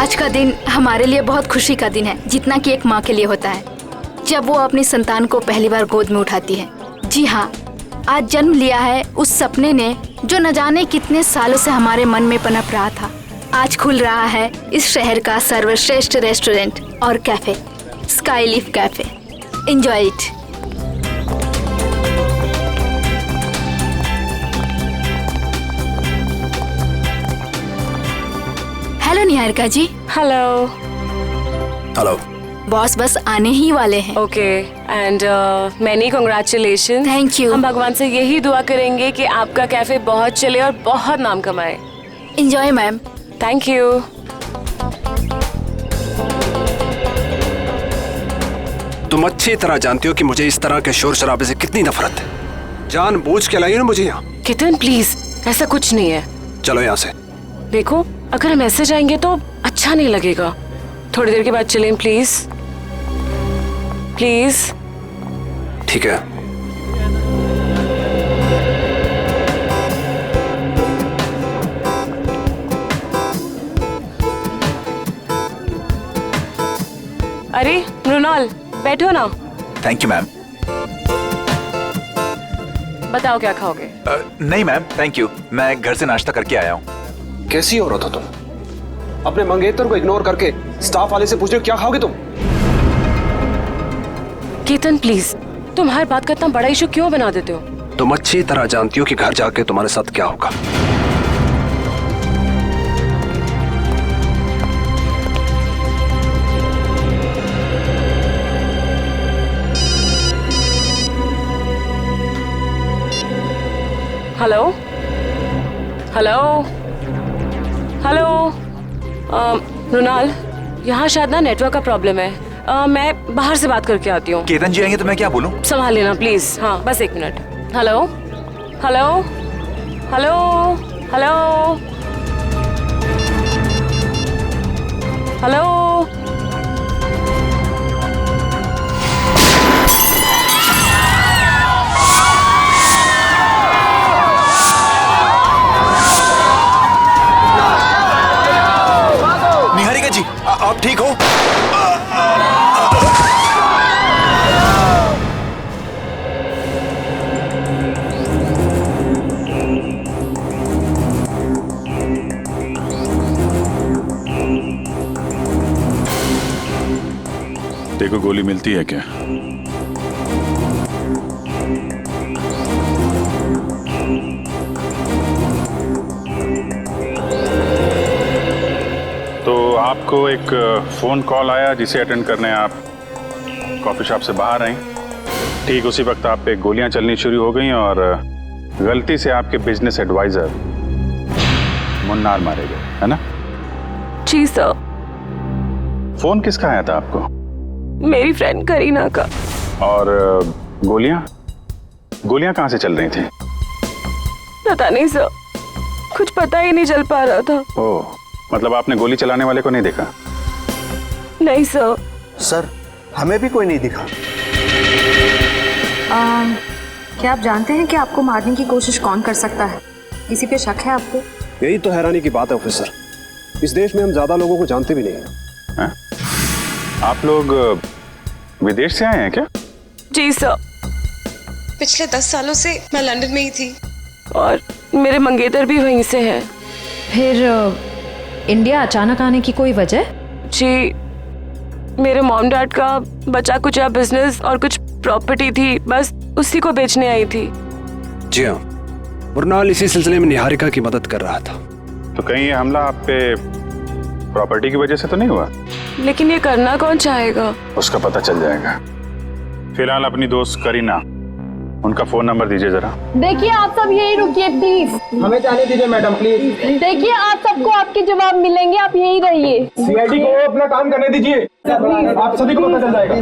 आज का दिन हमारे लिए बहुत खुशी का दिन है, जितना कि एक माँ के लिए होता है जब वो अपनी संतान को पहली बार गोद में उठाती है। जी हाँ, आज जन्म लिया है उस सपने ने जो न जाने कितने सालों से हमारे मन में पनप रहा था। आज खुल रहा है इस शहर का सर्वश्रेष्ठ रेस्टोरेंट और cafe, Sky Leaf Cafe. Enjoy it. Hello Niharika ji. Hello. Hello. Boss बस आने ही वाले हैं। Okay and many congratulation. Thank you. हम भगवान से यही दुआ करेंगे कि आपका कैफे बहुत चले और बहुत नाम कमाए। Enjoy ma'am. Thank you. तुम अच्छी तरह जानती हो कि मुझे इस तरह के शोर शराबे से कितनी नफरत है। जानबूझ के लाई हो ना मुझे यहाँ। केतन प्लीज, ऐसा कुछ नहीं है। चलो यहाँ से। देखो, अगर हम ऐसे जाएंगे तो अच्छा नहीं लगेगा। थोड़ी देर के बाद चलें प्लीज। प्लीज। ठीक है। अरे मृणाल, बैठो ना। Thank you ma'am. बताओ क्या खाओगे? नहीं मैम, थैंक यू, मैं घर से नाश्ता करके आया हूँ। कैसी औरत हो तुम? अपने मंगेतर को इग्नोर करके स्टाफ वाले से पूछ रहे हो क्या खाओगे तुम? केतन प्लीज, तुम हर बात का इतना बड़ा इशू क्यों बना देते हो? तुम अच्छी तरह जानती हो कि घर जाके तुम्हारे साथ क्या होगा। Hello hello hello. मृणाल, यहाँ शायद ना नेटवर्क का प्रॉब्लम है। मैं बाहर से बात करके आती हूँ। केतन जी आएंगे तो मैं क्या बोलूँ? संभाल लेना प्लीज। हाँ, बस 1 मिनट। Hello hello hello hello hello. Niharika ji, आप ठीक हो? देखो, गोली मिलती है क्या? तो आपको एक फोन कॉल आया जिसे अटेंड करने आप कॉफी शॉप से बाहर आई। ठीक उसी वक्त आप पे गोलियां चलनी शुरू हो गई और गलती से आपके बिजनेस एडवाइजर मुन्नार मारे गए, है ना? जी सर। फोन किसका आया था आपको? मेरी फ्रेंड करीना का। और गोलियां कहाँ से चल रही थी? पता नहीं सर, कुछ पता ही नहीं चल पा रहा था। ओह, मतलब आपने गोली चलाने वाले को नहीं देखा? नहीं सर। सर, हमें भी कोई नहीं दिखा। क्या आप जानते हैं कि आपको मारने की कोशिश कौन कर सकता है? किसी पे शक है आपको? यही तो हैरानी की बात है ऑफिसर, इस देश में हम ज्यादा लोगों को जानते भी नहीं हैं। आप लोग विदेश से आए हैं क्या? जी सर। पिछले 10 सालों से मैं लंदन में ही थी और मेरे मंगेतर भी वहीं से हैं। फिर इंडिया अचानक आने की कोई वजह? जी, मेरे मॉम डैड का बचा कुचा बिजनेस और कुछ प्रॉपर्टी थी, बस उसी को बेचने आई थी। जी हाँ, मुरनाल इसी सिलसिले में निहारिका की मदद कर रहा था। तो कहीं ये हमला आप पे प्रॉपर्टी की वजह से तो नहीं हुआ? लेकिन ये करना कौन चाहेगा? उसका पता चल जाएगा। फिलहाल अपनी दोस्त करीना, उनका फोन नंबर दीजिए जरा। देखिए, आप सब यही रुकिए प्लीज। हमें जाने दीजिए मैडम प्लीज। देखिए, आप सबको आपके जवाब मिलेंगे, आप यही रहिए। सीआईडी को अपना काम करने दीजिए, आप सभी को पता चल जाएगा।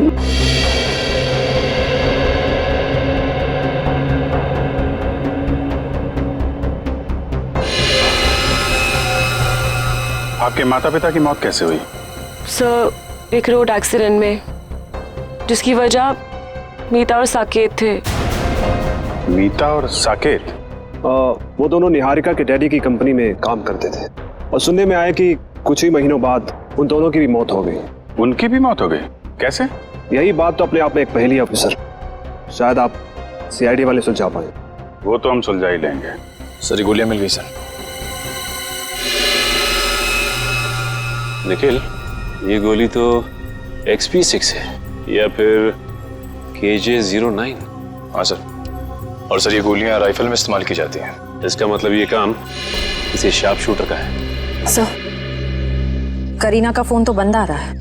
आपके माता पिता की मौत कैसे हुई? सर, एक रोड एक्सीडेंट में, जिसकी वजह मीता और साकेत थे। मीता और साकेत? वो दोनों निहारिका के डैडी की कंपनी में काम करते थे और सुनने में आया कि कुछ ही महीनों बाद उन दोनों की भी मौत हो गई। उनकी भी मौत हो गई? कैसे? यही बात तो अपने आप में एक पहेली है ऑफिसर। शायद आप सीआईडी वाले सुलझा पाए। वो तो हम सुलझा ही लेंगे। सर, ये गोलियां मिल गई सर। निखिल, ये गोली तो XP6 है या फिर KJ09। हाँ सर, और सर ये गोलियां राइफल में इस्तेमाल की जाती हैं। इसका मतलब ये काम किसी शार्प शूटर का है। सर, करीना का फोन तो बंद आ रहा है।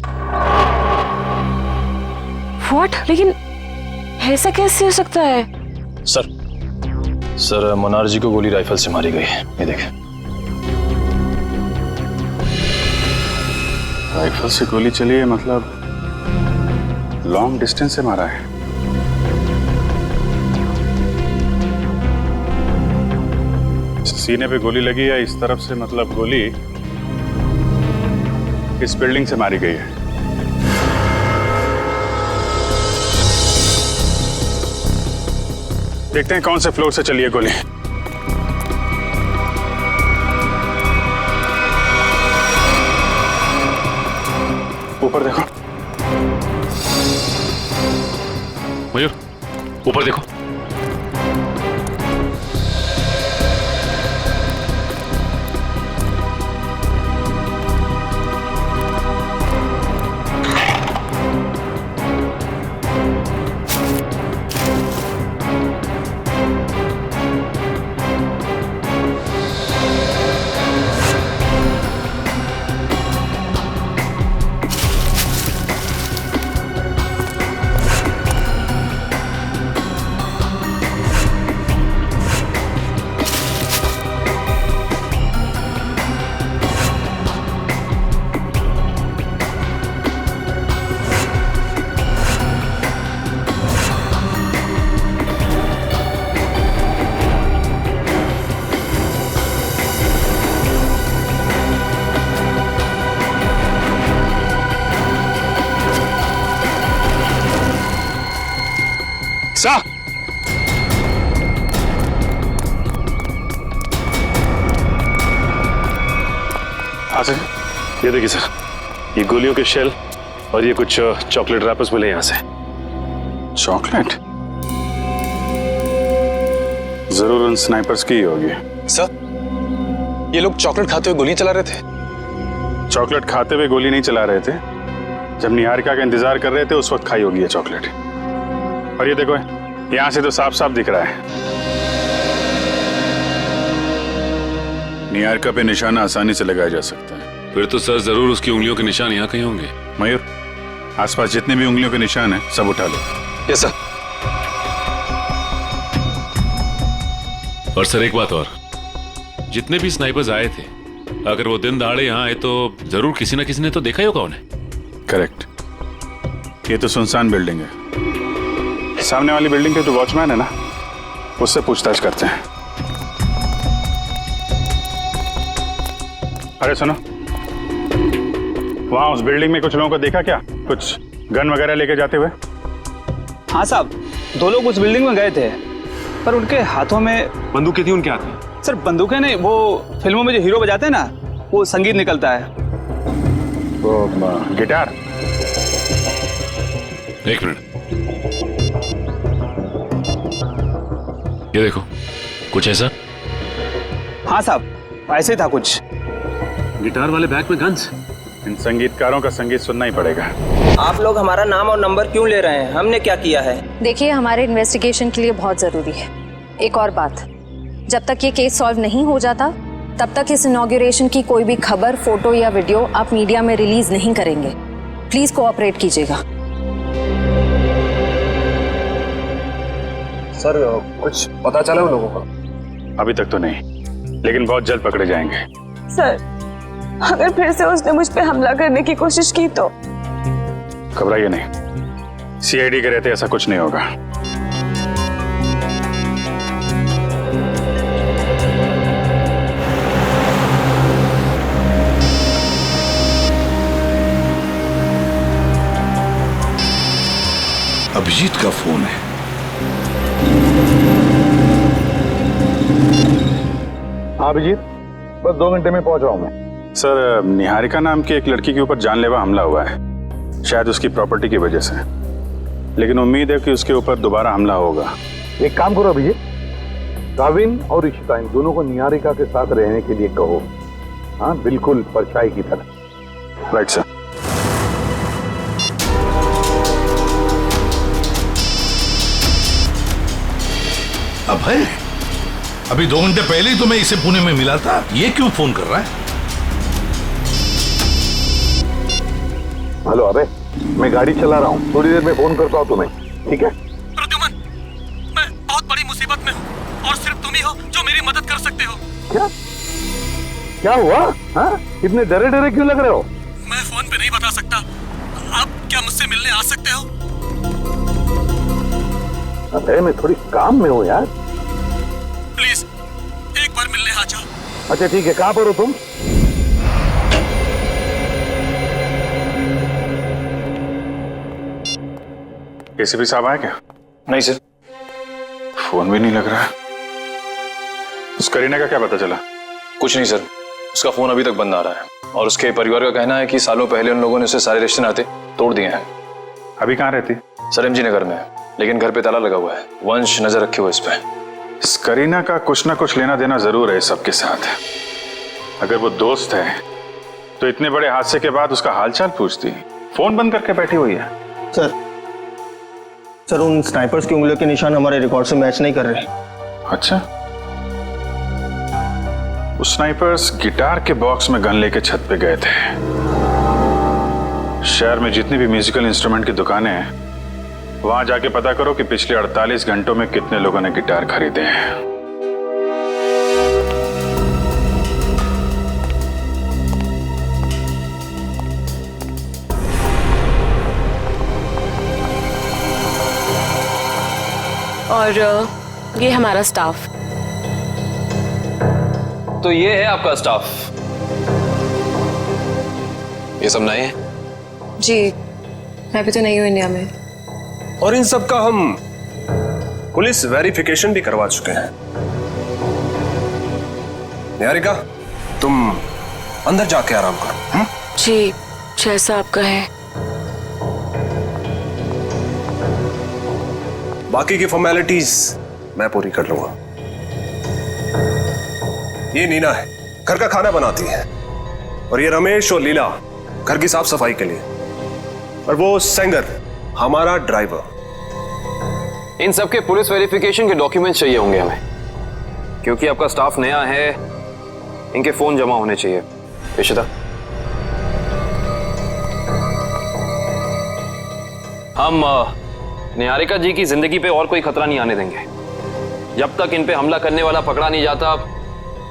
व्हाट? लेकिन ऐसा कैसे हो सकता है? सर मुनार जी को गोली राइफल से मारी गई है। ये देखें। राइफल से गोली चली है, मतलब लॉन्ग डिस्टेंस से मारा है। सीने पे गोली लगी है इस तरफ से, मतलब गोली इस बिल्डिंग से मारी गई है। देखते हैं कौन से फ्लोर से चली है गोली। ऊपर देखो। मयूर, ऊपर देखो। सा सर, ये देखिए सर, ये गोलियों के शेल और ये कुछ चॉकलेट रैपर्स मिले यहाँ से। चॉकलेट? जरूर उन स्नाइपर्स की ही होगी। सर, ये लोग चॉकलेट खाते हुए गोली चला रहे थे। चॉकलेट खाते हुए गोली नहीं चला रहे थे। जब निहारिका का इंतजार कर रहे थे उस वक्त खाई होगी ये चॉकलेट। और ये देखो, यहां से तो साफ साफ दिख रहा है। निहारिका पे निशाना आसानी से लगाया जा सकता है। फिर तो सर जरूर उसकी उंगलियों के निशान यहाँ कहीं होंगे। मयूर, आसपास जितने भी उंगलियों के निशान हैं सब उठा लो। Yes sir. और सर एक बात और, जितने भी स्नाइपर्स आए थे, अगर वो दिन दहाड़े यहाँ आए तो जरूर किसी न किसी ने तो देखा ही होगा उन्हें। करेक्ट। ये तो सुनसान बिल्डिंग है। सामने वाली बिल्डिंग के जो वॉचमैन है ना, उससे पूछताछ करते हैं। अरे सुनो, वहां उस बिल्डिंग में कुछ लोगों को देखा क्या? कुछ गन वगैरह लेके जाते हुए? हाँ साहब, 2 लोग उस बिल्डिंग में गए थे, पर उनके हाथों में बंदूकें थी उनके हाथ में। सर बंदूकें नहीं, वो फिल्मों में जो हीरो बजाते हैं ना, वो संगीत निकलता है। वो गिटार। एक मिनट, ये देखो, कुछ ऐसा। हाँ साहब, ऐसे ही था कुछ। गिटार वाले बैग में गन्स। इन संगीतकारों का संगीत सुनना ही पड़ेगा। आप लोग हमारा नाम और नंबर क्यों ले रहे हैं? हमने क्या किया है? देखिए, हमारे इन्वेस्टिगेशन के लिए बहुत ज़रूरी है। एक और बात, जब तक ये केस सॉल्व नहीं हो जाता तब तक इस इनॉग्रेशन की कोई भी खबर, फोटो या वीडियो आप मीडिया में रिलीज नहीं करेंगे। प्लीज कोऑपरेट कीजिएगा। सर, कुछ पता चला उन लोगों का? अभी तक तो नहीं, लेकिन बहुत जल्द पकड़े जाएंगे। सर, अगर फिर से उसने मुझ पे हमला करने की कोशिश की तो? घबराइए नहीं, सीआईडी के रहते ऐसा कुछ नहीं होगा। अभिजीत का फोन है। हाँ अभिजीत, बस 2 घंटे में पहुंच रहा हूं मैं। सर, निहारिका नाम की एक लड़की के ऊपर जानलेवा हमला हुआ है, शायद उसकी प्रॉपर्टी की वजह से। लेकिन उम्मीद है कि उसके ऊपर दोबारा हमला होगा। एक काम करो अभिजीत, काविन और इशिता इन दोनों को निहारिका के साथ रहने के लिए कहो। हाँ, बिल्कुल परछाई की तरह। Right sir. अभय, अभी 2 घंटे पहले ही तो मैं इसे पुणे में मिला था, ये क्यों फोन कर रहा है? हेलो अबे, मैं गाड़ी चला रहा हूँ, थोड़ी देर में फोन करता हूँ तुम्हें, ठीक है? प्रद्युमन, मैं बहुत बड़ी मुसीबत में हूँ और सिर्फ तुम ही हो जो मेरी मदद कर सकते हो। क्या? क्या हुआ? हाँ? इतने डरे डरे क्यों लग रहे हो? मैं फोन पे नहीं बता सकता। आप क्या मुझसे मिलने आ सकते हो? अबे मैं थोड़ी काम में हूँ यार। प्लीज एक बार मिलने आ जाओ। अच्छा ठीक है, कहाँ पर हो तुम? एसीपी साहब आए क्या? नहीं सर। फोन भी नहीं लग रहा है। उस करीना का क्या पता चला? कुछ नहीं सर, उसका फोन अभी तक बंद आ रहा है और उसके परिवार का कहना है कि सालों पहले उन लोगों ने उसे सारे रिश्ते नाते तोड़ दिए हैं। अभी कहाँ रहती? सर MG नगर में है, लेकिन घर पे ताला लगा हुआ है। वंश नजर रखे हुए इस पे। इस करीना का कुछ ना कुछ लेना देना जरूर है सबके साथ। अगर वो दोस्त है तो इतने बड़े हादसे के बाद उसका हालचाल पूछती, फोन बंद करके बैठी हुई है। सर उन स्नाइपर्स की उंगलियों के निशान हमारे रिकॉर्ड से मैच नहीं कर रहे। अच्छा, वो स्नाइपर्स गिटार के बॉक्स में गन लेके छत पे गए थे। शहर में जितनी भी म्यूजिकल इंस्ट्रूमेंट की दुकानें हैं, वहां जाके पता करो कि पिछले 48 घंटों में कितने लोगों ने गिटार खरीदे हैं। और ये हमारा स्टाफ। तो ये है आपका स्टाफ। ये सब नए हैं? जी, मैं भी तो नहीं हूँ इंडिया में। और इन सब का हम पुलिस वेरिफिकेशन भी करवा चुके हैं। निहारिका, तुम अंदर जाके आराम करो। जी, जैसा आपका है। बाकी की फॉर्मेलिटीज मैं पूरी कर लूंगा। ये नीना है, घर का खाना बनाती है, और ये रमेश और लीला घर की साफ सफाई के लिए, और वो सेंगर हमारा ड्राइवर। इन सबके पुलिस वेरिफिकेशन के डॉक्यूमेंट्स चाहिए होंगे हमें, क्योंकि आपका स्टाफ नया है। इनके फोन जमा होने चाहिए। इशिता, हम निहारिका जी की जिंदगी पे और कोई खतरा नहीं आने देंगे। जब तक इन पे हमला करने वाला पकड़ा नहीं जाता,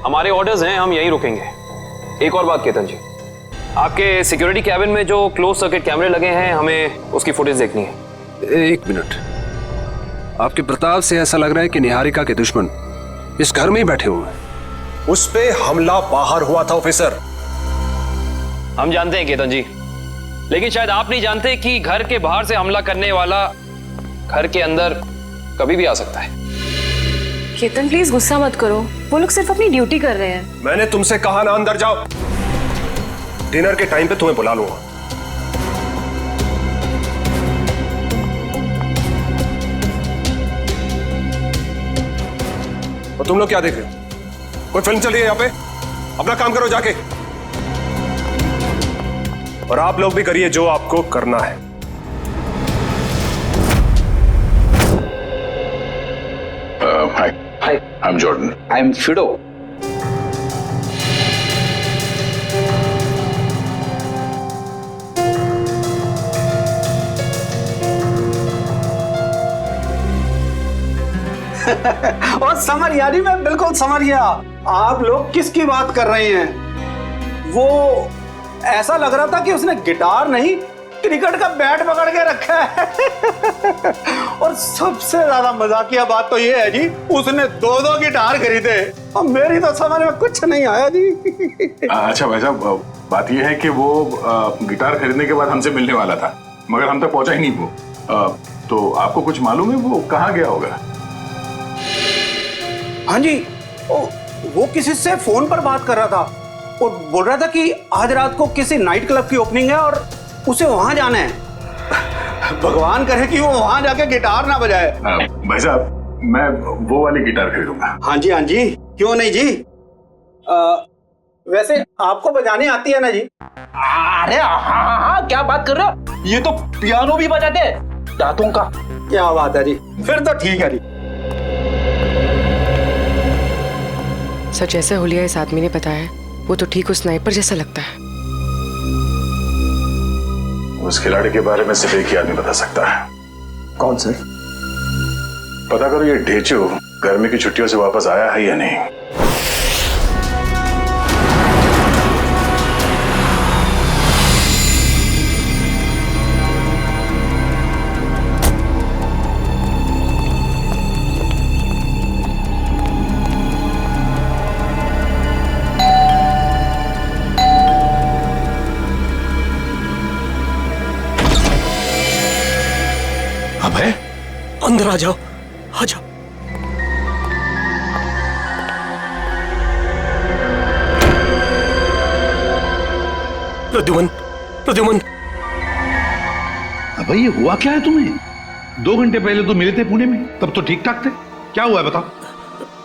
हमारे ऑर्डर्स हैं, हम यहीं रुकेंगे। एक और बात केतन जी, आपके सिक्योरिटी कैबिन में जो क्लोज सर्किट कैमरे लगे हैं, हमें उसकी फुटेज देखनी है। एक मिनट, आपके प्रताप से ऐसा लग रहा है कि निहारिका के दुश्मन इस घर में ही बैठे हुए हैं। उस पे हमला बाहर हुआ था ऑफिसर। हम जानते हैं केतन जी, लेकिन शायद आप नहीं जानते कि घर के बाहर से हमला करने वाला घर के अंदर कभी भी आ सकता है। केतन प्लीज गुस्सा मत करो, वो लोग सिर्फ अपनी ड्यूटी कर रहे हैं। मैंने तुमसे कहा ना अंदर जाओ। डिनर के टाइम पे तुम्हें बुला लूंगा। और तुम लोग क्या देख रहे हो? कोई फिल्म चल रही है यहाँ पे? अपना काम करो जाके। और आप लोग भी करिए जो आपको करना है। Hi, I'm Jordan. I'm Fido. और समर यानी मैं बिल्कुल समझ गया आप लोग किसकी बात कर रहे हैं। वो ऐसा लग रहा था कि उसने गिटार नहीं, क्रिकेट का बैट पकड़ के रखा है। और सबसे ज्यादा मजाकिया बात तो ये है जी, उसने 2-2 गिटार खरीदे और मेरी तो समझ में कुछ नहीं आया जी। अच्छा भाई साहब, बात यह है कि वो गिटार खरीदने के बाद हमसे मिलने वाला था, मगर हम तक पहुंचा ही नहीं वो। तो आपको कुछ मालूम है वो कहाँ गया होगा? हाँ जी, वो किसी से फोन पर बात कर रहा था। वो बोल रहा था कि आज रात को किसी नाइट क्लब की ओपनिंग है और उसे वहां जाना है। भगवान करे कि वो वहां जाके गिटार ना बजाए। भाई साहब, मैं वो वाली गिटार खरीदूंगा। हाँ जी, हाँ जी, क्यों नहीं जी। वैसे आपको बजाने आती है ना जी? अरे हाँ हाँ, क्या बात कर रहे हो, ये तो पियानो भी बजाते हैं दांतों का। क्या बात है जी, फिर तो ठीक है जी। सर, जैसा हुलिया इस आदमी ने बताया वो तो ठीक उस स्नाइपर जैसा लगता है। उस खिलाड़ी के बारे में सिर्फ एक ही आदमी बता सकता है। कौन सर? पता करो ये ढेचू गर्मी की छुट्टियों से वापस आया है या नहीं। अबे अंदर आ जाओ, आ जाओ। प्रद्युमन, प्रद्युमन। अबे ये हुआ क्या है तुम्हें? 2 घंटे पहले तो मिले थे पुणे में, तब तो ठीक ठाक थे। क्या हुआ है बताओ।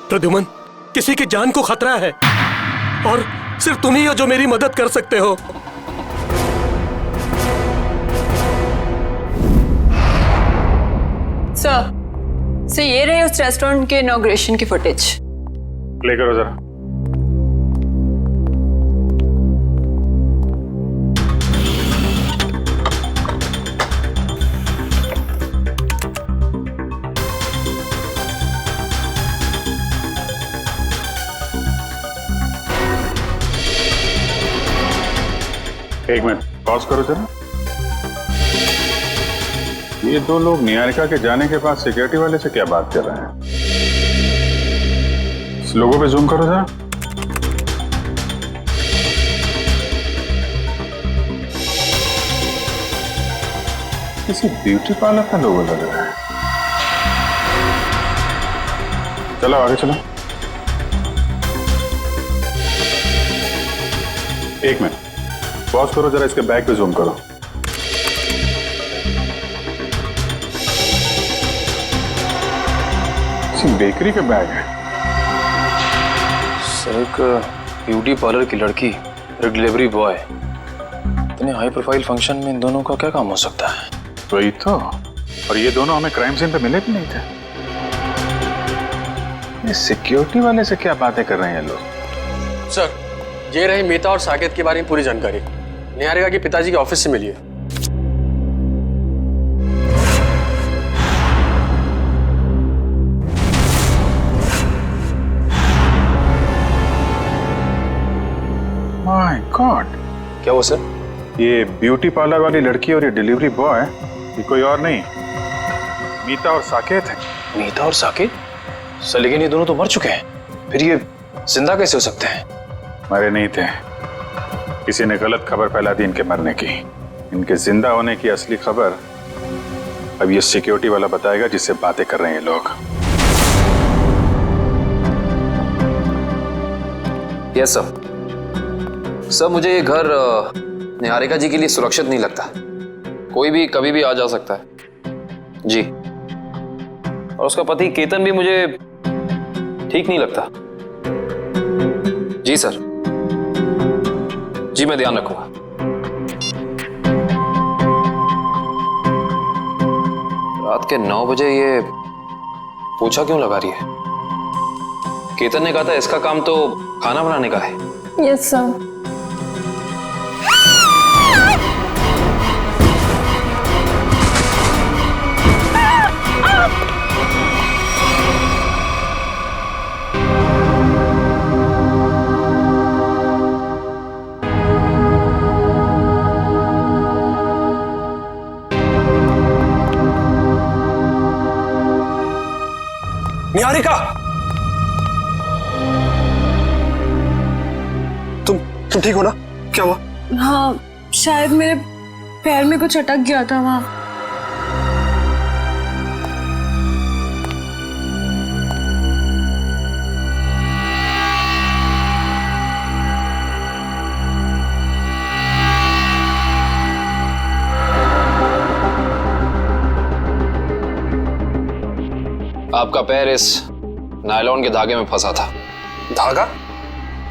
प्रद्युमन, किसी की जान को खतरा है और सिर्फ तुम ही हो जो मेरी मदद कर सकते हो। सर, ये रहे उस रेस्टोरेंट के इनॉग्रेशन की फुटेज। प्ले करो जरा। एक मिनट पॉज करो जरा। ये 2 लोग निहारिका के जाने के बाद सिक्योरिटी वाले से क्या बात कर रहे हैं? इस लोगों पे जूम करो जरा। किसी ब्यूटी पार्लर का लोगो लग रहा है। चलो आगे चलो। एक मिनट पॉज करो जरा, इसके बैग पे जूम करो। बेकरी का बैग है। सर, एक ब्यूटी पार्लर की लड़की, एक डिलीवरी बॉय, इतने हाई प्रोफाइल फंक्शन में इन दोनों का क्या काम हो सकता है? वही तो। और ये दोनों हमें क्राइम सीन पे मिले भी नहीं थे। ये सिक्योरिटी वाले से क्या बातें कर रहे हैं लोग? सर, ये रही मीता और साकेत के बारे में पूरी जानकारी। निहारिका के पिताजी के ऑफिस से मिली है। माय गॉड, क्या हुआ सर? ये ब्यूटी पार्लर वाली लड़की और ये डिलीवरी बॉय, ये कोई और नहीं, मीता और साकेत है। मीता और साकेत? सर, लेकिन ये दोनों तो मर चुके हैं, फिर ये जिंदा कैसे हो सकते हैं? मरे नहीं थे, किसी ने गलत खबर फैला दी इनके मरने की। इनके जिंदा होने की असली खबर अब ये सिक्योरिटी वाला बताएगा जिससे बातें कर रहे हैं ये लोग। Yes sir. सर, मुझे ये घर निहारिका जी के लिए सुरक्षित नहीं लगता। कोई भी कभी भी आ जा सकता है जी। और उसका पति केतन भी मुझे ठीक नहीं लगता। जी सर, जी मैं ध्यान रखूंगा। रात के 9 बजे ये पोछा क्यों लगा रही है? केतन ने कहा था इसका काम तो खाना बनाने का है। Yes sir. निहारिका, तुम ठीक हो ना? क्या हुआ? हाँ, शायद मेरे पैर में कुछ अटक गया था वहां। आपका पैर इस नायलॉन के धागे में फंसा था। धागा?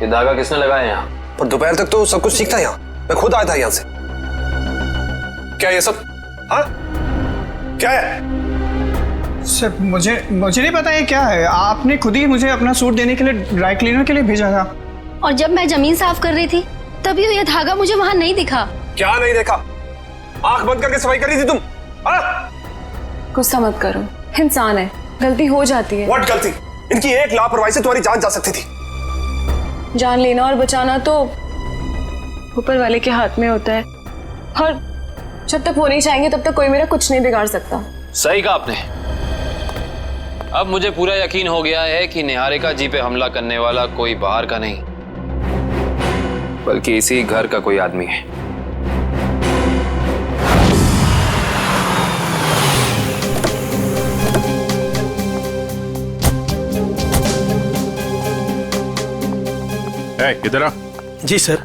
ये धागा किसने लगाया यहाँ? पर दोपहर तक तो सब कुछ ठीक था यहाँ, मैं खुद आया था यहाँ से। क्या ये सब? हाँ? क्या है? सर मुझे नहीं पता ये क्या है। आपने खुद ही मुझे अपना सूट देने के लिए ड्राई क्लीनर के लिए भेजा था। और जब मैं जमीन साफ कर रही थी तभी ये धागा मुझे वहां नहीं दिखा। क्या नहीं देखा? आंख बंद करके सफाई कर रही थी तुम? गुस्सा मत करो, इंसान है, गलती हो जाती है। व्हाट गलती? इनकी एक लापरवाही से तुम्हारी जान जा सकती थी। जान लेना और बचाना तो ऊपर वाले के हाथ में होता है, और जब तक वो नहीं चाहेंगे तब तक कोई मेरा कुछ नहीं बिगाड़ सकता। सही कहा आपने। अब मुझे पूरा यकीन हो गया है कि निहारिका जी पे हमला करने वाला कोई बाहर का नहीं, बल्कि इसी घर का कोई आदमी है। इधर आ। जी सर।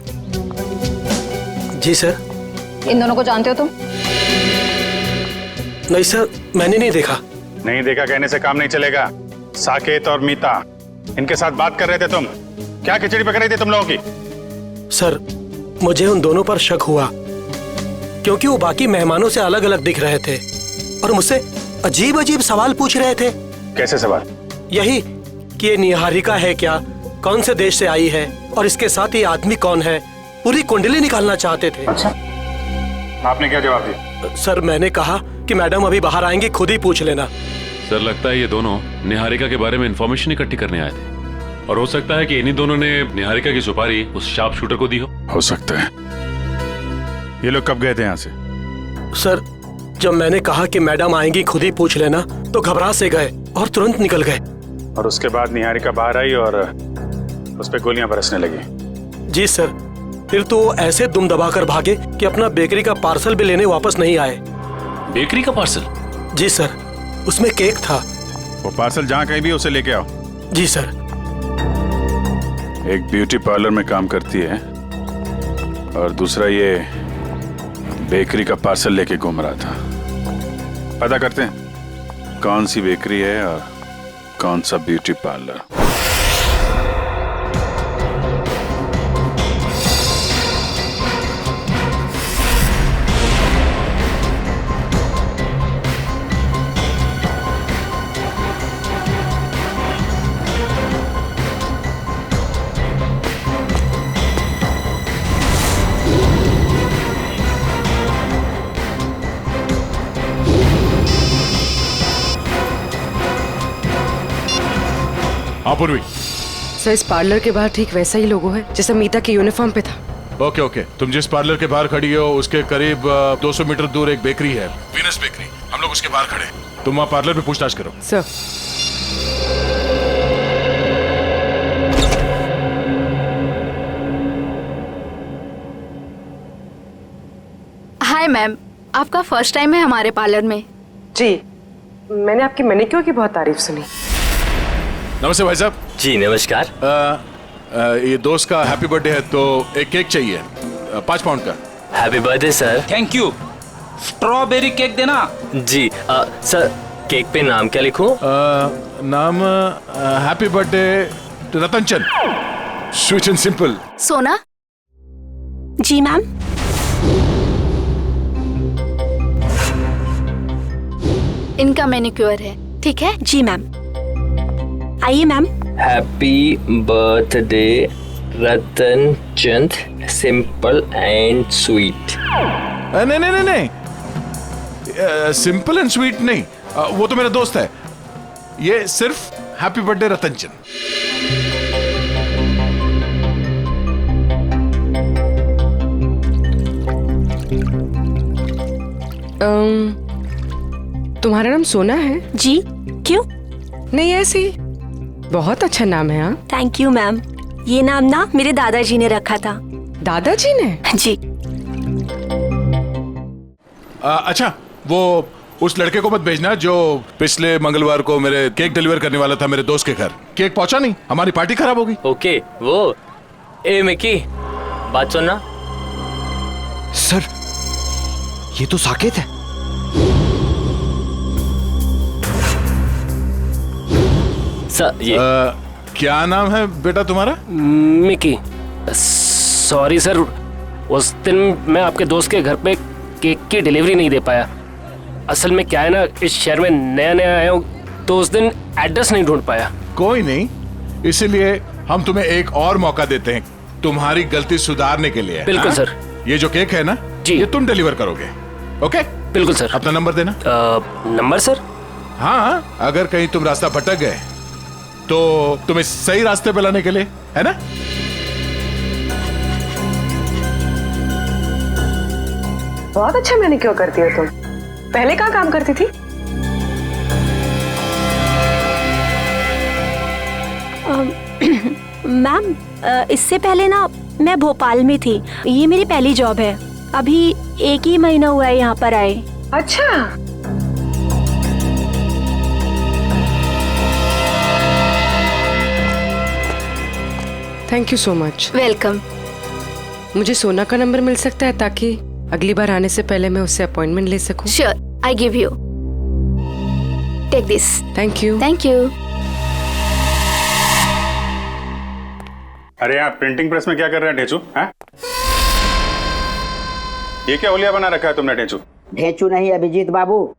जी सर। इन दोनों को जानते हो तुम? नहीं सर, मैंने नहीं देखा। नहीं देखा कहने से काम नहीं चलेगा। साकेत और मीता, इनके साथ बात कर रहे थे तुम। क्या खिचड़ी पक रही थी तुम लोगों की? सर, मुझे उन दोनों पर शक हुआ क्योंकि वो बाकी मेहमानों से अलग अलग दिख रहे थे और मुझसे अजीब अजीब सवाल पूछ रहे थे। कैसे सवाल? यही कि ये निहारिका है क्या, कौन से देश से आई है और इसके साथ ये आदमी कौन है, पूरी कुंडली निकालना चाहते थे। अच्छा, आपने क्या जवाब दिया? सर, मैंने कहा कि मैडम अभी बाहर आएंगी, खुद ही पूछ लेना। सर, लगता है ये दोनों निहारिका के बारे में इंफॉर्मेशन इकट्ठी करने आए थे और हो सकता है कि इन्हीं दोनों ने निहारिका की सुपारी उस शार्प शूटर को दी हो सकता है। ये लोग कब गए थे यहाँ से? सर, जब मैंने कहा कि मैडम आएंगी, खुद ही पूछ लेना, तो घबरा से गए और तुरंत निकल गए। और उसके बाद निहारिका बाहर आई और उस पर गोलियां बरसने लगी। जी सर, फिर तो वो ऐसे दुम दबाकर भागे कि अपना बेकरी का पार्सल भी लेने वापस नहीं आए। बेकरी का पार्सल? जी सर, उसमें केक था। वो पार्सल जहाँ कहीं भी उसे लेके आओ। जी सर। एक ब्यूटी पार्लर में काम करती है और दूसरा ये बेकरी का पार्सल लेके घूम रहा था। पता करते हैं कौन सी बेकरी है और कौन सा ब्यूटी पार्लर। पूर्वी, सर, इस पार्लर के बाहर ठीक वैसा ही लोगो है जैसा मीता के यूनिफॉर्म पे था। ओके ओके, तुम जिस पार्लर के बाहर खड़ी हो उसके करीब 200 मीटर दूर एक बेकरी है, वीनस बेकरी। हम लोग उसके बाहर खड़े, तुम वहाँ पार्लर पे पूछताछ करो। सर। हाय मैम, आपका फर्स्ट टाइम है हमारे पार्लर में? जी, मैंने आपकी मैनिक्योर की बहुत तारीफ सुनी। नमस्ते भाई साहब। जी नमस्कार। ये दोस्त का हैप्पी बर्थडे है तो एक केक चाहिए 5 पाउंड का। Happy birthday sir. Thank you. Strawberry cake देना। जी सर, केक पे नाम क्या लिखूं? नाम happy birthday Ratan Chand, sweet and simple. सोना? जी मैम। इनका मैनिक्योर है, ठीक है? जी मैम। आइए ma'am. Happy birthday Ratan Chand, simple and sweet. नहीं नहीं नहीं नहीं, सिंपल एंड स्वीट नहीं, वो तो मेरा दोस्त है। ये सिर्फ हैप्पी बर्थडे रतन चंद। तुम्हारा नाम सोना है? जी, क्यों? नहीं, ऐसे ही। बहुत अच्छा नाम है। हाँ, थैंक यू मैम। ये नाम ना मेरे दादाजी ने रखा था। दादाजी ने? जी। अच्छा, वो उस लड़के को मत भेजना जो पिछले मंगलवार को मेरे केक डिलीवर करने वाला था मेरे दोस्त के घर। केक पहुंचा नहीं, हमारी पार्टी खराब होगी। ओके, वो ए मिकी, बात सुनना। सर, ये तो साकेत है। सर ये क्या नाम है बेटा तुम्हारा? मिकी। सॉरी सर, उस दिन मैं आपके दोस्त के घर पे केक की डिलीवरी नहीं दे पाया। असल में क्या है ना, इस शहर में नया नया आया हूँ तो उस दिन एड्रेस नहीं ढूंढ पाया। कोई नहीं, इसीलिए हम तुम्हें एक और मौका देते हैं तुम्हारी गलती सुधारने के लिए। बिल्कुल सर। ये जो केक है ना जी, ये तुम डिलीवर करोगे। ओके बिल्कुल सर। अपना नंबर देना। Number sir? हाँ, अगर कहीं तुम रास्ता भटक गए तो तुम्हें सही रास्ते पे लाने के लिए, है ना? बहुत अच्छा मैनिक्योर करती हो तुम। पहले कहाँ काम करती थी? मैम, इससे पहले ना मैं भोपाल में थी। ये मेरी पहली जॉब है। अभी 1 ही महीना हुआ है यहाँ पर आए। अच्छा। Thank you so much. Welcome. मुझे सोना का नंबर मिल सकता है ताकि अगली बार आने से पहले मैं उससे अपॉइंटमेंट ले सकूं? Sure, I give you. Take this. Thank you. Thank you. अरे आप प्रिंटिंग प्रेस में क्या कर रहे हैं ढेंचू? हैं? ये क्या होलिया बना रखा है तुमने ढेंचू? ढेंचू नहीं अभिजीत बाबू,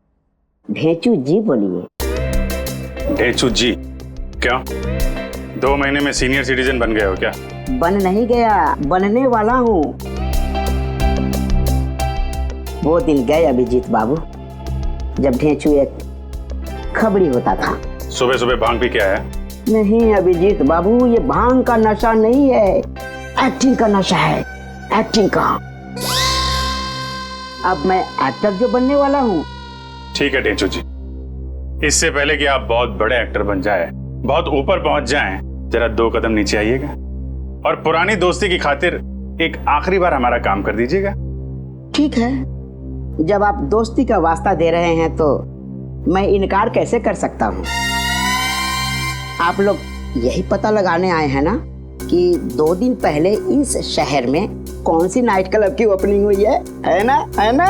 ढेंचू जी बोलिए। ढेंचू जी? क्यों? 2 महीने में सीनियर सिटीजन बन गए हो क्या? बन नहीं गया, बनने वाला हूँ। वो दिन गए अभिजीत बाबू जब ढेंचू एक खबड़ी होता था। सुबह सुबह भांग भी क्या है? नहीं अभिजीत बाबू, ये भांग का नशा नहीं है, एक्टिंग का नशा है, एक्टिंग का। अब मैं एक्टर जो बनने वाला हूँ। ठीक है ढेंचू जी, इससे पहले कि आप बहुत बड़े एक्टर बन जाए, बहुत ऊपर पहुंच जाएं, जरा 2 कदम नीचे आइएगा और पुरानी दोस्ती की खातिर एक आखिरी बार हमारा काम कर दीजिएगा। ठीक है, जब आप दोस्ती का वास्ता दे रहे हैं तो मैं इनकार कैसे कर सकता हूँ। आप लोग यही पता लगाने आए हैं ना कि 2 दिन पहले इस शहर में कौन सी नाइट क्लब की ओपनिंग हुई है ना? है ना?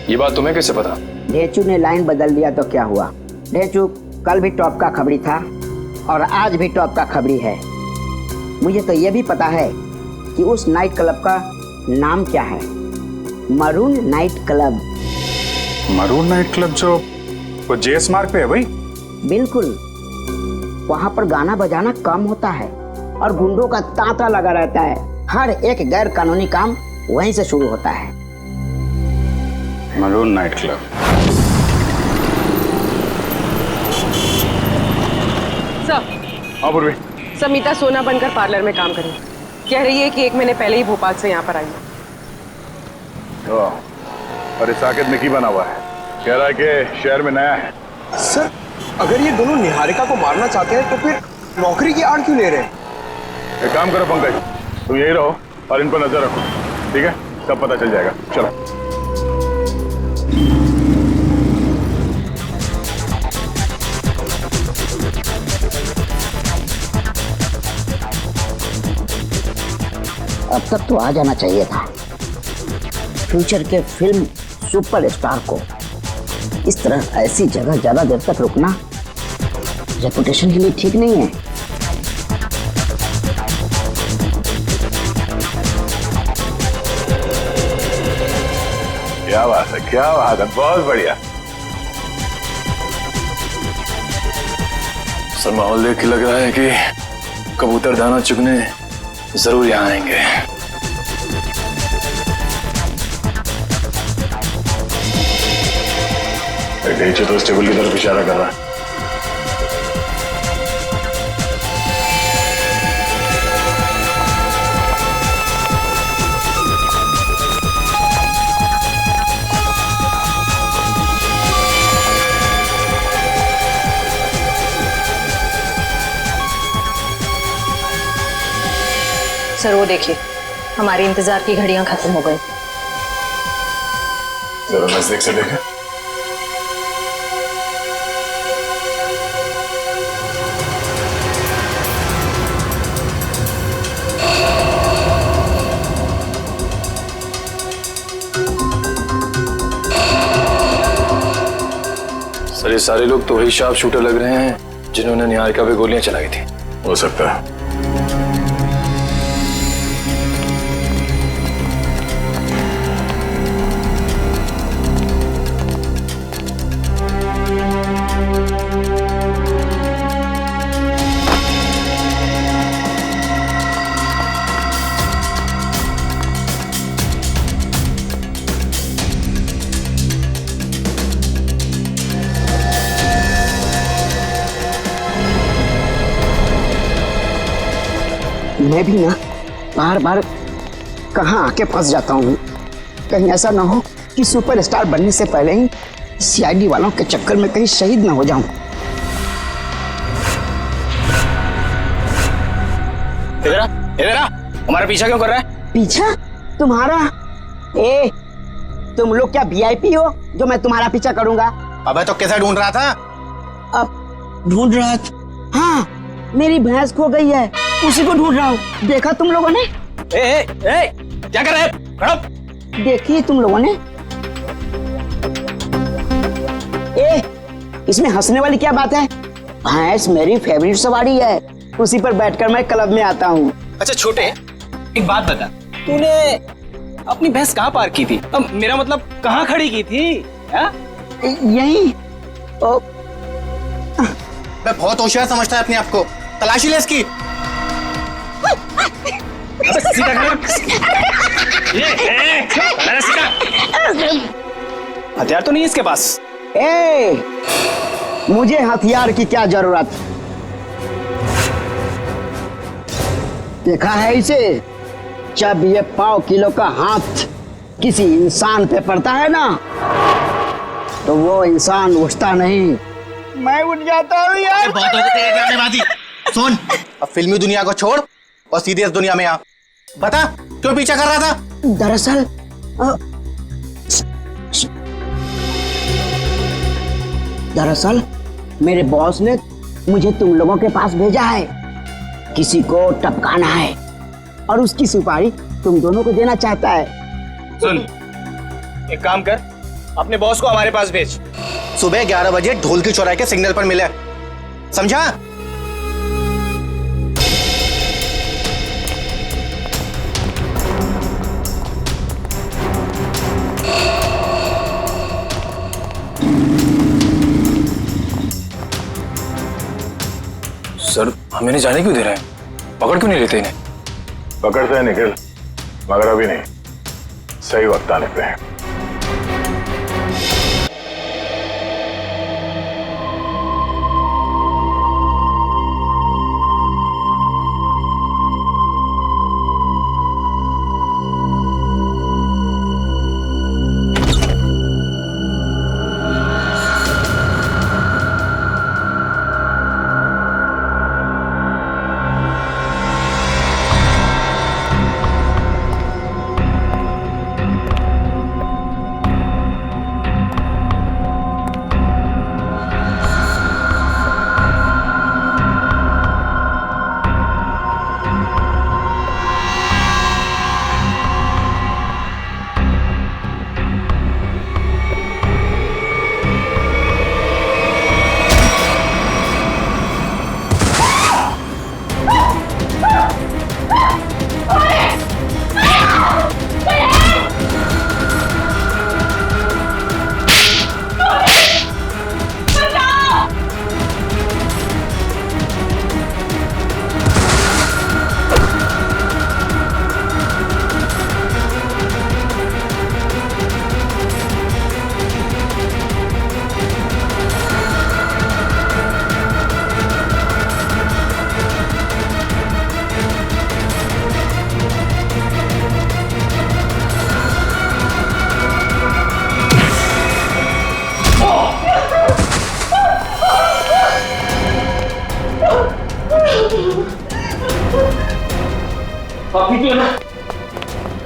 ये बात तुम्हें कैसे पता? ढेंचू ने लाइन बदल दिया तो क्या हुआ? ढेंचू कल भी टॉप का खबरी था और आज भी टॉप का खबरी है। मुझे तो ये भी पता है कि उस नाइट क्लब का नाम क्या है, maroon night club. Maroon night club जो वो जेएस मार्ग पे है भाई? बिल्कुल, वहाँ पर गाना बजाना कम होता है और गुंडों का तांता लगा रहता है। हर एक गैर कानूनी काम वहीं से शुरू होता है। Maroon night club. सर। हाँ पूर्वी। समीता सोना बनकर पार्लर में काम करी। कह रही है कि 1 महीने पहले ही भोपाल से यहाँ पर आई है। अरे साकेत में की बना हुआ है, कह रहा है कि शहर में नया है। सर, अगर ये दोनों निहारिका को मारना चाहते हैं तो फिर नौकरी की आड़ क्यों ले रहे हैं? एक काम करो पंकज, तुम यही रहो और इन पर नजर रखो, ठीक है? सब पता चल जाएगा। चलो। अब तक तो आ जाना चाहिए था। फ्यूचर के फिल्म सुपरस्टार को इस तरह ऐसी जगह ज्यादा देर तक रुकना रेपुटेशन के लिए ठीक नहीं है। क्या बात है, क्या बात है, बहुत बढ़िया। सर माहौल देख के लग रहा है कि कबूतर दाना चुगने जरूर यहाँ आएंगे। ढेंचू तो इस टेबल की तरफ इशारा कर रहा है। सर वो देखिए, हमारे इंतजार की घड़ियां खत्म हो गई। जरा नजदीक से देखें। सर ये सारे लोग तो वही शार्प शूटर लग रहे हैं जिन्होंने निहारिका पे गोलियां चलाई थी। हो सकता है। मैं भी ना बार बार कहाँ आके फंस जाता हूँ। कहीं ऐसा ना हो कि सुपरस्टार बनने से पहले ही सीआईडी वालों के चक्कर में कहीं शहीद ना हो जाऊं। इधर आ, हमारा पीछा क्यों कर रहा है? पीछा तुम्हारा? ए, तुम लोग क्या वीआईपी हो जो मैं तुम्हारा पीछा करूंगा? अबे तो कैसा ढूंढ रहा था? अब ढूंढ रहा था? हाँ, मेरी भैंस खो गई है, उसी को ढूंढ रहा हूँ। देखा तुम लोगों ने? क्या कर रहे हैं? खड़ो। देखिए तुम लोगों ने। इसमें हंसने वाली क्या बात है? भैंस मेरी फेवरेट सवारी है, उसी पर बैठकर मैं क्लब में आता हूँ। अच्छा छोटे, एक बात बता, तूने अपनी भैंस कहाँ पार्क की थी? अब मेरा मतलब कहाँ खड़ी की थी? यही। मैं बहुत होशियार समझता है अपने आप को। तलाशी ले इसकी। हथियार तो नहीं है इसके पास। मुझे हथियार की क्या जरूरत? देखा है इसे? जब ये 1.5 किलो का हाथ किसी इंसान पे पड़ता है ना, तो वो इंसान उठता नहीं, मैं उठ जाता हूँ यार। बहुत हो गई तेरे ड्रामेबाजी। सुन, अब फिल्मी दुनिया को छोड़ और सीधे इस दुनिया में आ। बता क्यों पीछा कर रहा था? दरअसल मेरे बॉस ने मुझे तुम लोगों के पास भेजा है। किसी को टपकाना है और उसकी सुपारी तुम दोनों को देना चाहता है। सुन, एक काम कर, अपने बॉस को हमारे पास भेज। सुबह 11 बजे ढोल की चौराहे के सिग्नल पर मिले, समझा? सर हमें नहीं जाने क्यों दे रहे हैं? पकड़ क्यों नहीं लेते इन्हें? पकड़ते हैं निखिल, मगर अभी नहीं, सही वक्त आने पे है।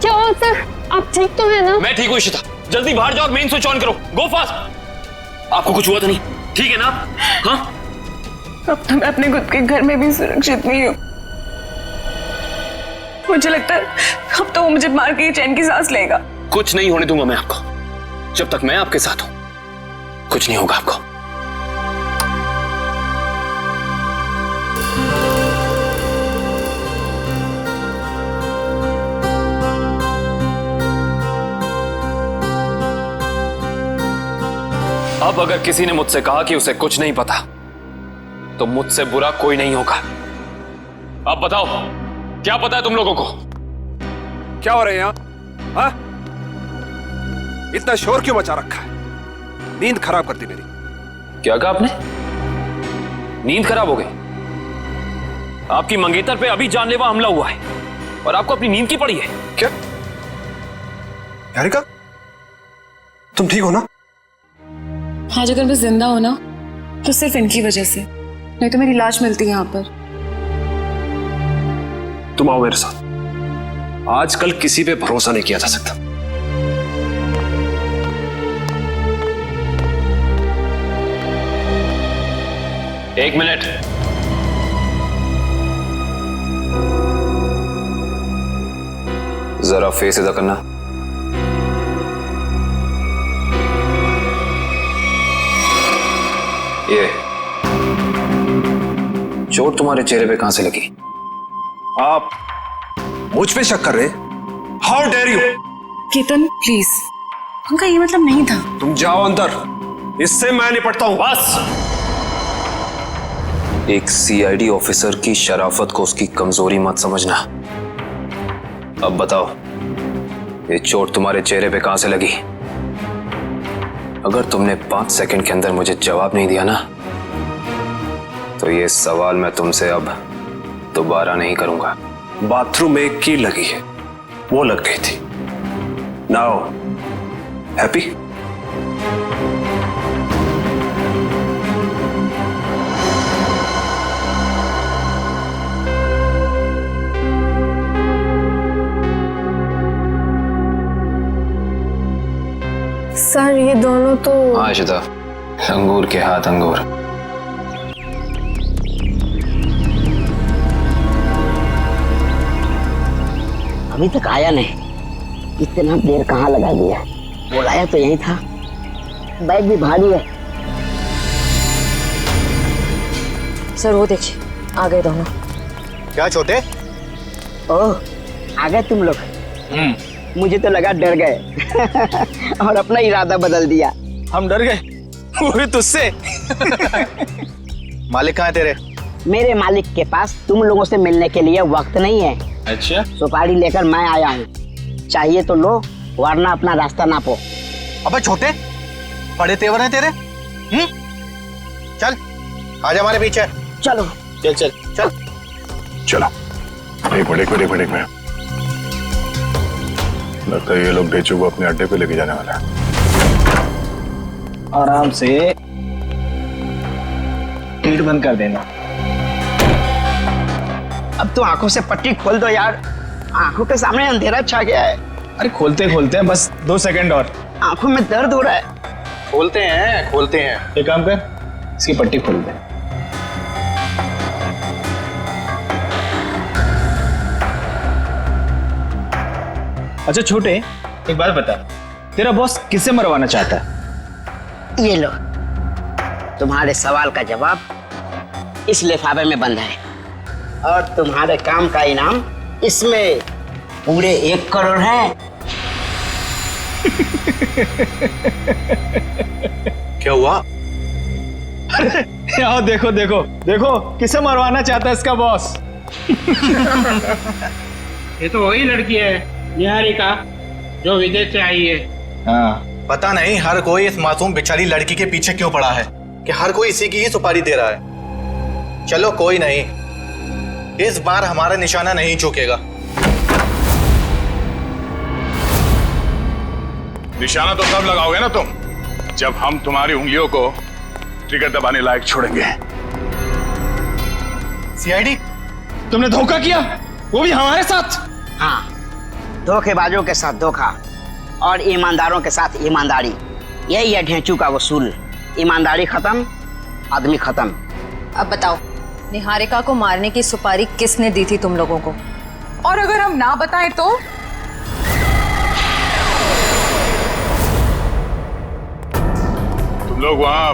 क्या हुआ सर? आप ठीक तो है ना? मैं ठीक हूँ इशिता, जल्दी बाहर जाओ और मेन स्विच ऑन करो। गो फास्ट। आपको कुछ हुआ तो नहीं? ठीक है ना आप? हाँ? अब तो मैं अपने खुद के घर में भी सुरक्षित नहीं हूँ। मुझे लगता है अब तो वो मुझे मार के चैन की सांस लेगा। कुछ नहीं होने दूंगा मैं आपको। जब तक मैं आपके साथ हूं कुछ नहीं होगा आपको। अब अगर किसी ने मुझसे कहा कि उसे कुछ नहीं पता तो मुझसे बुरा कोई नहीं होगा। अब बताओ, क्या पता है तुम लोगों को? क्या हो रहा है यहाँ? हाँ? इतना शोर क्यों मचा रखा है? नींद खराब करती मेरी। क्या कहा आपने? नींद खराब हो गई? आपकी मंगेतर पे अभी जानलेवा हमला हुआ है और आपको अपनी नींद की पड़ी है क्या? निहारिका, तुम ठीक हो ना? आज अगर मैं जिंदा हो ना तो सिर्फ इनकी वजह से, नहीं तो मेरी लाश मिलती है यहाँ पर। तुम आओ मेरे साथ। आजकल किसी पे भरोसा नहीं किया जा सकता। एक मिनट। जरा फेस इधर करना। ये चोट तुम्हारे चेहरे पे कहां से लगी? आप मुझ पे शक कर रहे? How dare you! Ketan please, उनका ये मतलब नहीं था। तुम जाओ अंदर, इससे मैं निपटता हूं। बस! एक सीआईडी ऑफिसर की शराफत को उसकी कमजोरी मत समझना। अब बताओ, ये चोट तुम्हारे चेहरे पे कहां से लगी? अगर तुमने 5 सेकंड के अंदर मुझे जवाब नहीं दिया ना, तो ये सवाल मैं तुमसे अब दोबारा नहीं करूंगा। बाथरूम में एक कील लगी है, वो लग गई थी। Now happy? सर ये दोनों तो... हाँ इशिता, अंगूर के हाथ अंगूर। अभी तक आया नहीं, इतना देर कहाँ लगा दिया? बुलाया तो यही था। बैग भी भारी है। सर वो देखिए, आ गए दोनों। क्या छोटे? ओह, आ गए तुम लोग। मुझे तो लगा डर गए और अपना इरादा बदल दिया। हम डर गए, वो भी तुझसे। मालिक कहाँ है तेरे? मेरे मालिक के पास तुम लोगों से मिलने के लिए वक्त नहीं है। अच्छा, सुपारी लेकर मैं आया हूँ, चाहिए तो लो, वरना अपना रास्ता नापो। अबे छोटे, बड़े तेवर हैं तेरे। चल, आजा हमारे पीछे। चलो चल चल चल। चलो। एक मिनट। लगता है ये लोग डेचू को अपने अड्डे पे लेके जाने वाला है। आराम से गेट बंद कर देना। अब तो आंखों से पट्टी खोल दो यार, आंखों के सामने अंधेरा छा गया है। अरे खोलते खोलते हैं, बस 2 सेकंड और। आंखों में दर्द हो रहा है। खोलते हैं। एक काम कर, इसकी पट्टी खोल दे। अच्छा छोटे, एक बात बता, तेरा बॉस किसे मरवाना चाहता है? ये लो, तुम्हारे सवाल का जवाब इस लिफाफे में बंद है और तुम्हारे काम का इनाम इसमें पूरे 1 करोड़ है। क्या हुआ? अरे यहाँ देखो देखो देखो, किसे मरवाना चाहता है इसका बॉस। ये तो वही लड़की है निहारिका, जो विदेश से आई है। हाँ, पता नहीं हर कोई इस मासूम बेचारी लड़की के पीछे क्यों पड़ा है कि हर कोई इसी की ही सुपारी दे रहा है। चलो कोई नहीं, इस बार हमारा निशाना नहीं चूकेगा। निशाना तो तब लगाओगे ना तुम, जब हम तुम्हारी उंगलियों को ट्रिगर दबाने लायक छोड़ेंगे। सीआईडी, तुमने धोखा किया, वो भी हमारे साथ। हाँ, धोखेबाजों के साथ धोखा और ईमानदारों के साथ ईमानदारी, यही है ढेंचू का वसूल। ईमानदारी खत्म, आदमी खत्म। अब बताओ, निहारिका को मारने की सुपारी किसने दी थी तुम लोगों को? और अगर हम ना बताएं तो? तुम लोग वहां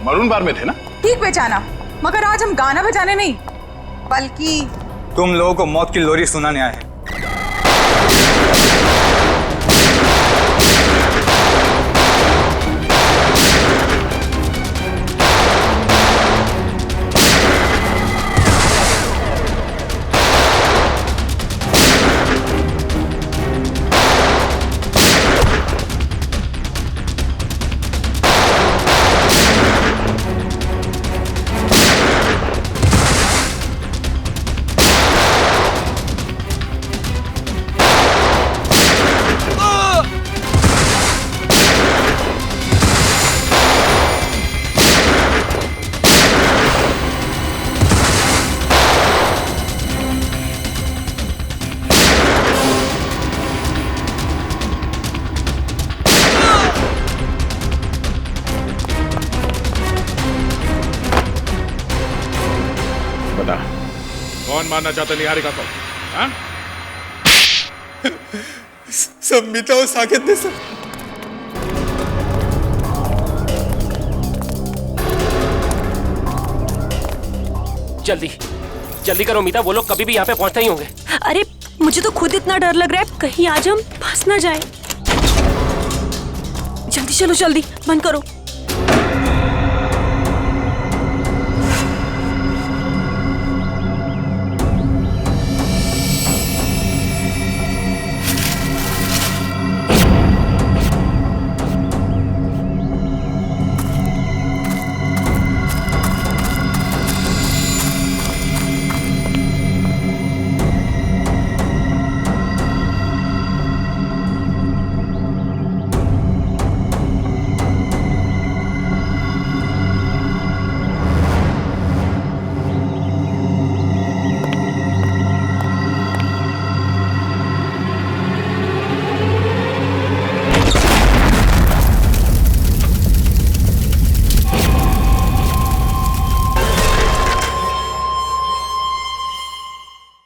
मरून बार में थे ना? ठीक पहचाना, मगर आज हम गाना बजाने नहीं, बल्कि तुम लोगों को मौत की लोरी सुनाने आए हैं। कौन मारना चाहता निहारिका को? हाँ? सब मिता और साकेत ने सर। जल्दी जल्दी करो मीता, वो लोग कभी भी यहाँ पे पहुंचते ही होंगे। अरे मुझे तो खुद इतना डर लग रहा है, कहीं आज हम फंस ना जाए। जल्दी चलो, जल्दी बंद करो।